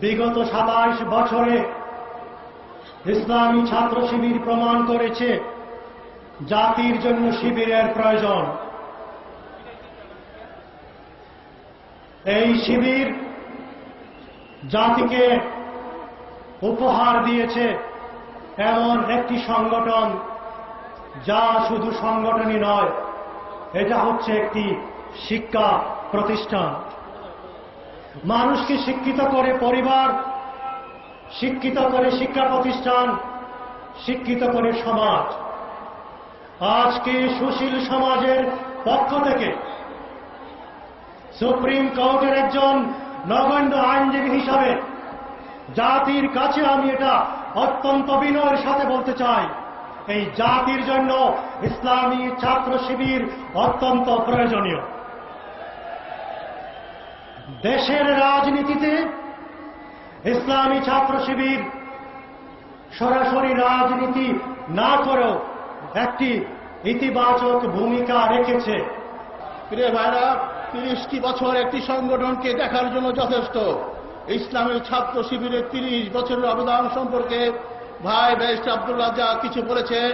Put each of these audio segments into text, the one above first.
বিগত 27 বছরে ইসলামী ছাত্র শিবির প্রমাণ করেছে জাতির জন্য শিবিরের প্রয়োজন। এই শিবির জাতিকে উপহার দিয়েছে এমন একটি সংগঠন যা শুধু সংগঠনই নয়, এটা হচ্ছে একটি শিক্ষা প্রতিষ্ঠান। মানুষকে শিক্ষিত করে পরিবার, শিক্ষিত করে শিক্ষা প্রতিষ্ঠান, শিক্ষিত করে সমাজ। আজকে সুশীল সমাজের পক্ষ থেকে সুপ্রিম কোর্টের একজন নগণ্য আইনজীবী হিসাবে জাতির কাছে আমি এটা অত্যন্ত বিনয়ের সাথে বলতে চাই, এই জাতির জন্য ইসলামী ছাত্র শিবির অত্যন্ত প্রয়োজনীয়। দেশের রাজনীতিতে ইসলামী ছাত্র শিবির সরাসরি রাজনীতি না করেও একটি ইতিবাচক ভূমিকা রেখেছে। প্রিয় ভাইরা, 30টি বছর একটি সংগঠনকে দেখার জন্য যথেষ্ট। ইসলামী ছাত্র শিবিরের 30 বছরের অবদান সম্পর্কে ভাই ব্যারিস্টার আব্দুল্লাহ যা কিছু বলেছেন,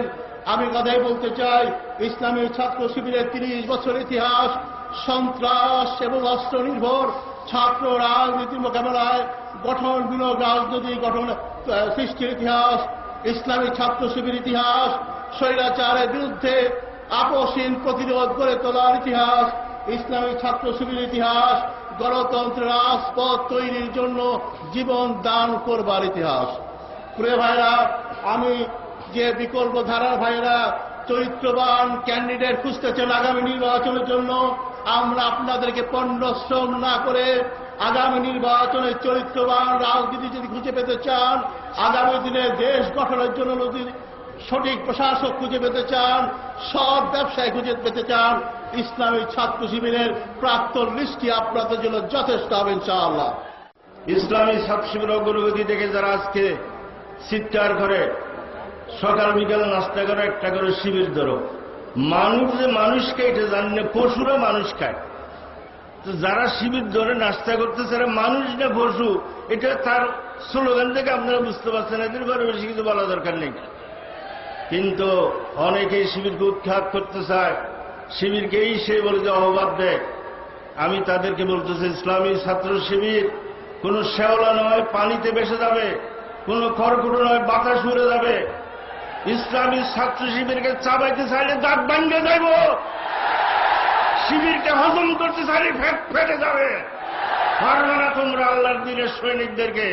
আমি কথাই বলতে চাই। ইসলামী ছাত্র শিবিরের 30 বছর ইতিহাস সন্ত্রাস এবং অস্ত্র নির্ভর ছাত্র রাজনীতির মোকাবেলায় গঠনমূলক রাজনৈতিক গঠন সৃষ্টির ইতিহাস, ইসলামী ছাত্র শিবির ইতিহাস, স্বৈরাচারের বিরুদ্ধে আপোষহীন প্রতিরোধ গড়ে তোলার ইতিহাস, ইসলামী ছাত্র শিবির ইতিহাস, গণতন্ত্রের রাজপথ তৈরির জন্য জীবন দান করবার ইতিহাস। প্রিয় ভাইরা, আমি যে বিকল্প ধারার ভাইরা চরিত্রবান ক্যান্ডিডেট খুঁজতেছেন আগামী নির্বাচনের জন্য, আমরা আপনাদেরকে পণ্যশ্রম না করে আগামী নির্বাচনে চরিত্রবান রাজনীতি যদি খুঁজে পেতে চান, আগামী দিনে দেশ গঠনের জন্য যদি সঠিক প্রশাসক খুঁজে পেতে চান, সৎ ব্যবসায় খুঁজে পেতে চান, ইসলামী ছাত্র শিবিরের প্রাক্তন লিস্টটি আপনাদের জন্য যথেষ্ট হবে ইনশাআল্লাহ। ইসলামী ছাত্র শিবির অগ্রগতি দেখে যারা আজকে চিৎকার করে সকাল বিকাল নাস্তা করে একটা করে শিবির ধরো, মানুষ যে মানুষকে এটা জানে, পশুরা মানুষ খায়। তো যারা শিবির ধরে নাস্তা করতেছে তারা মানুষ না পশু, এটা তার স্লোগান থেকে আপনারা বুঝতে পারছেন। এদের ব্যাপারে বেশি কিছু বলা দরকার নেই। কিন্তু অনেকেই শিবিরকে উৎখাত করতে চায়, শিবিরকেই সে বলে যে অহবাদ দেয়। আমি তাদেরকে বলতেছি, ইসলামী ছাত্র শিবির কোন শেওলা নয়, পানিতে ভেসে যাবে, কোন খড়কুটো নয়, বাতাস উড়ে যাবে। ইসলামী ছাত্র শিবিরকে চাবাইতে চাইলে দাঁত ভাঙে যাইব, শিবিরকে হজম করতে চাইলে ফেটে যাবে। পারবে না তোমরা আল্লাহর দিনের সৈনিকদেরকে।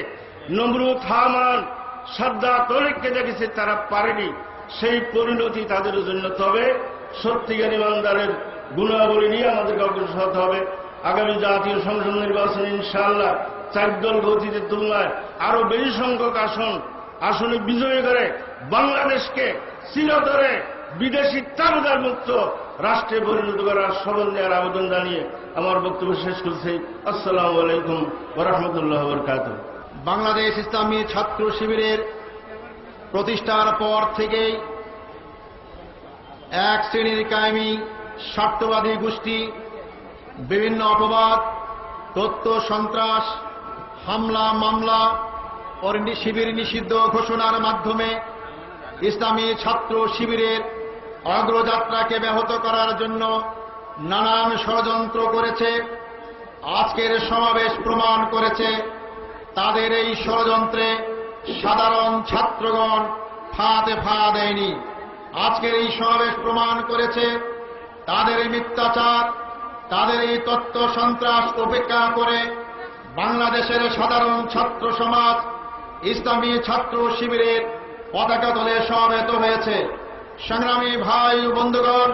নমরুদ, হামান, সাদ্দাত, তরিককে দেখেছে, তারা পারেনি। সেই পরিণতি তাদের জন্য। তবে সত্যিকার ইমানদারের গুণাবলী নিয়ে আমাদেরকে অগ্রসর হতে হবে। আগামী জাতীয় সংসদ নির্বাচনে ইনশাআল্লাহ 4 দল গতিদের তুলনায় আরো বেশি সংখ্যক আসনে বিজয়ী করে বাংলাদেশকে চিরতরে বিদেশি তাবেদার মুক্ত রাষ্ট্রে পরিণত করার শপথ নেওয়ার আবেদন জানিয়ে আমার বক্তব্য শেষ করছি। আসসালামু আলাইকুম ওয়া রাহমাতুল্লাহি ওয়া বারাকাতুহু। বাংলাদেশ ইসলামী ছাত্র শিবিরের প্রতিষ্ঠার পর থেকেই এক শ্রেণীর কায়েমি স্বার্থবাদী গোষ্ঠী বিভিন্ন অপবাদ, তথ্য সন্ত্রাস, হামলা মামলা ও শিবির নিষিদ্ধ ঘোষণার মাধ্যমে ইসলামী ছাত্র শিবিরের অগ্রযাত্রাকে ব্যাহত করার জন্য নানান ষড়যন্ত্র করেছে। আজকের সমাবেশ প্রমাণ করেছে তাদের এই ষড়যন্ত্রে সাধারণ ছাত্রগণ ফাঁদে পা দেয়নি। আজকের এই সমাবেশ প্রমাণ করেছে তাদের এই মিথ্যাচার, তাদের এই তথ্য সন্ত্রাস উপেক্ষা করে বাংলাদেশের সাধারণ ছাত্র সমাজ ইসলামী ছাত্র শিবিরের পতাকা তলে সমবেত হয়েছে। সংগ্রামী ভাই ও বন্ধুগণ,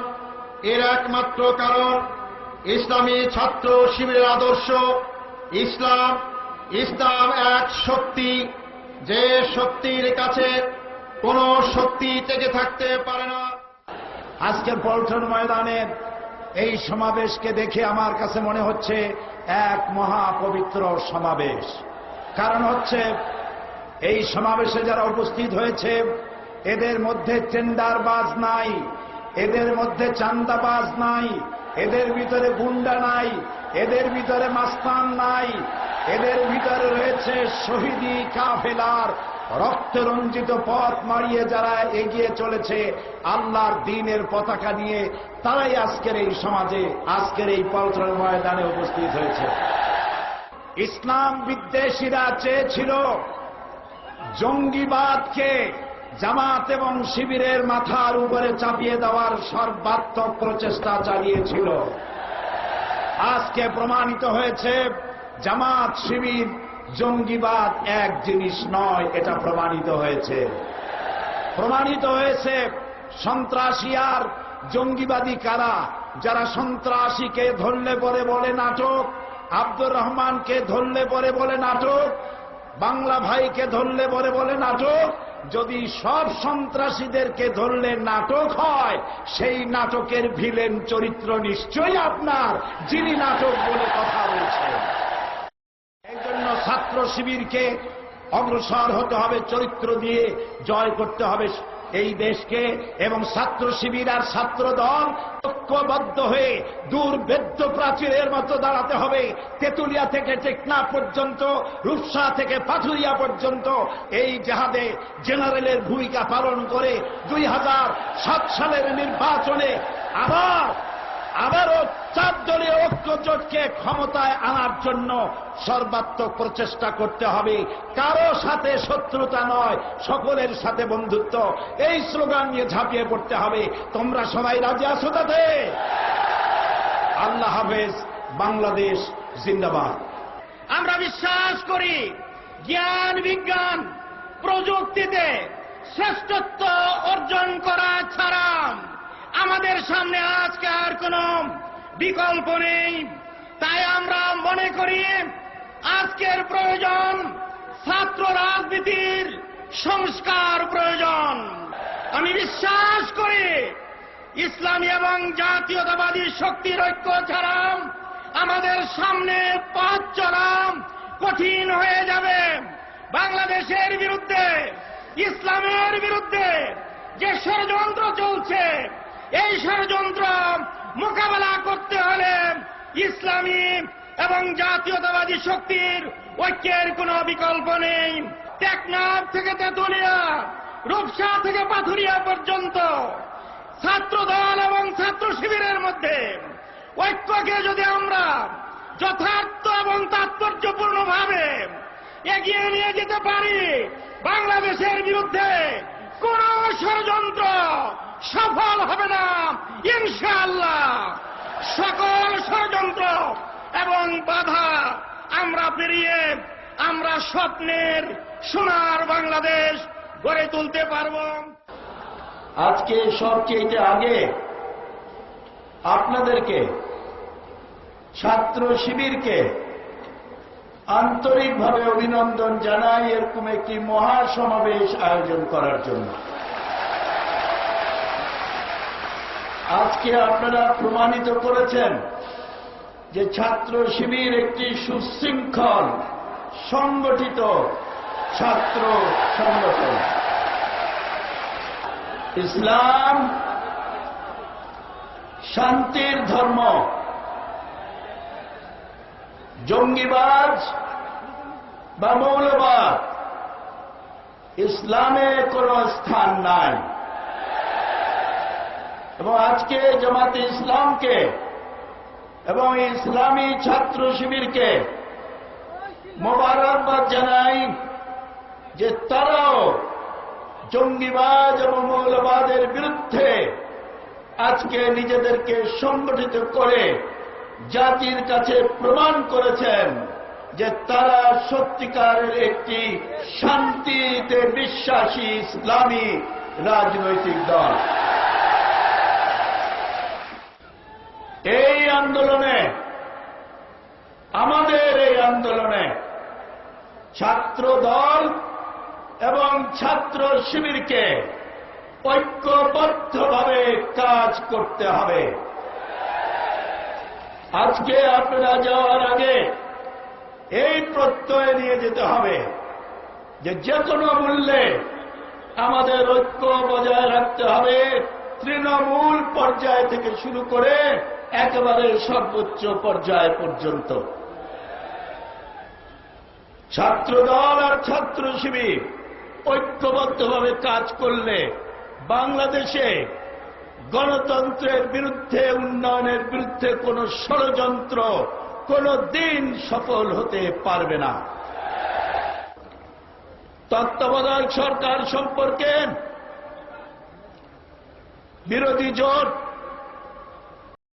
এর একমাত্র কারণ ইসলামী ছাত্র শিবিরের আদর্শ। ইসলাম এক শক্তি, যে শক্তির কাছে কোন শক্তি টিকে থাকতে পারে না। আজকের পল্টন ময়দানের এই সমাবেশকে দেখে আমার কাছে মনে হচ্ছে এক মহাপবিত্র সমাবেশ। কারণ হচ্ছে এই সমাবেশে যারা উপস্থিত হয়েছে এদের মধ্যে টেন্ডারবাজ নাই, এদের মধ্যে চান্দাবাজ নাই, এদের ভিতরে গুন্ডা নাই, এদের ভিতরে মাস্তান নাই, এদের ভিতরে রয়েছে বাংলাদেশে শহীদি কাফেলার রক্তরঞ্জিত পথ মারিয়ে যারা এগিয়ে চলেছে আল্লাহর দ্বীনের পতাকা নিয়ে, তারাই আজকের এই সমাজে, আজকের এই পল্টন ময়দানে উপস্থিত হয়েছে। ইসলাম বিদ্বেষীরা চেয়েছিল জঙ্গিবাদকে জামাত এবং শিবিরের মাথার উপরে চাপিয়ে দেওয়ার সর্বাত্মক প্রচেষ্টা চালিয়েছিল। আজকে প্রমাণিত হয়েছে জামাত শিবির জঙ্গিবাদ এক জিনিস নয়, এটা প্রমাণিত হয়েছে। প্রমাণিত হয়েছে সন্ত্রাসী আর জঙ্গিবাদী কারা। যারা সন্ত্রাসীকে ধরলে পরে বলে নাটক, আব্দুর রহমানকে ধরলে পরে বলে নাটক, বাংলা ভাইকে ধরলে পরে বলে নাটক। যদি সব সন্ত্রাসীদেরকে ধরলে নাটক হয়, সেই নাটকের ভিলেন চরিত্র নিশ্চয়ই আপনার, যিনি নাটক বলে কথা বলছেন। এই জন্য ছাত্র শিবিরকে অগ্রসর হতে হবে, চরিত্র দিয়ে জয় করতে হবে এই দেশকে। এবং ছাত্র শিবির আর ছাত্র দল ঐক্যবদ্ধ হয়ে দুর্ভেদ্য প্রাচীরের মতো দাঁড়াতে হবে। তেঁতুলিয়া থেকে টেকনাফ পর্যন্ত, রূপসা থেকে পাথুরিয়া পর্যন্ত এই জেহাদে জেনারেলের ভূমিকা পালন করে 2007 সালের নির্বাচনে আবারও 4 দলীয় ঐক্যজোটকে ক্ষমতায় আনার জন্য সর্বাত্মক প্রচেষ্টা করতে হবে। কারো সাথে শত্রুতা নয়, সকলের সাথে বন্ধুত্ব, এই স্লোগান নিয়ে ঝাঁপিয়ে পড়তে হবে। তোমরা সবাই রাজি আছো তাতে? আল্লাহ হাফেজ। বাংলাদেশ জিন্দাবাদ। আমরা বিশ্বাস করি জ্ঞান বিজ্ঞান প্রযুক্তিতে শ্রেষ্ঠত্ব অর্জন করা ছাড়া আমাদের সামনে আজকে আর কোনো বিকল্প নেই। তাই আমরা মনে করি আজকের প্রয়োজন ছাত্র রাজনীতির সংস্কার প্রয়োজন। আমি বিশ্বাস করি ইসলামী এবং জাতীয়তাবাদী শক্তির ঐক্য ছাড়া আমাদের সামনে পথ চলা কঠিন হয়ে যাবে। বাংলাদেশের বিরুদ্ধে, ইসলামের বিরুদ্ধে যে ষড়যন্ত্র চলছে, এই ষড়যন্ত্র মোকাবেলা করতে হলে ইসলামী এবং জাতীয়তাবাদী শক্তির ঐক্যের কোনো বিকল্প নেই। টেকনাফ থেকে তেঁতুলিয়া, রূপসা থেকে পাথুরিয়া পর্যন্ত ছাত্র দল এবং ছাত্র শিবিরের মধ্যে ঐক্যকে যদি আমরা যথার্থ এবং তাৎপর্যপূর্ণভাবে এগিয়ে নিয়ে যেতে পারি, বাংলাদেশের বিরুদ্ধে কোন ষড়যন্ত্র সফল হবে না ইনশাআল্লাহ। সকল ষড়যন্ত্র এবং বাধা আমরা পেরিয়ে আমরা স্বপ্নের সোনার বাংলাদেশ গড়ে তুলতে পারব। আজকে সবচেয়ে আগে আপনাদেরকে, ছাত্র শিবিরকে আন্তরিকভাবে অভিনন্দন জানাই এরকম একটি মহাসমাবেশ আয়োজন করার জন্য। আজকে আপনারা প্রমাণিত করেছেন যে ছাত্র শিবির একটি সুশৃঙ্খল সংগঠিত ছাত্র সংগঠন। ইসলাম শান্তির ধর্ম, জঙ্গিবাদ বা মৌলবাদ ইসলামে কোনো স্থান নাই। এবং আজকে জামাতে ইসলামকে এবং ইসলামী ছাত্র শিবিরকে মোবারকবাদ জানাই যে তারাও জঙ্গিবাদ এবং মৌলবাদের বিরুদ্ধে আজকে নিজেদেরকে সংগঠিত করে জাতির কাছে প্রমাণ করেছেন যে তারা সত্যিকারের একটি শান্তিতে বিশ্বাসী ইসলামী রাজনৈতিক দল। এই আন্দোলনে, আমাদের এই আন্দোলনে ছাত্র দল এবং ছাত্র শিবিরকে ঐক্যবদ্ধভাবে কাজ করতে হবে। আজকে আপনারা যাওয়ার আগে এই প্রত্যয় নিয়ে যেতে হবে যে যে কোনো মূল্যে আমাদের ঐক্য বজায় রাখতে হবে, তৃণমূল পর্যায় থেকে শুরু করে একেবারে সর্বোচ্চ পর্যায় পর্যন্ত। ছাত্রদল আর ছাত্র শিবির ঐক্যবদ্ধভাবে কাজ করলে বাংলাদেশে গণতন্ত্রের বিরুদ্ধে, উন্নয়নের বিরুদ্ধে কোনো ষড়যন্ত্র কোনো দিন সফল হতে পারবে না। তত্ত্বাবধায়ক সরকার সম্পর্কে বিরোধী জোট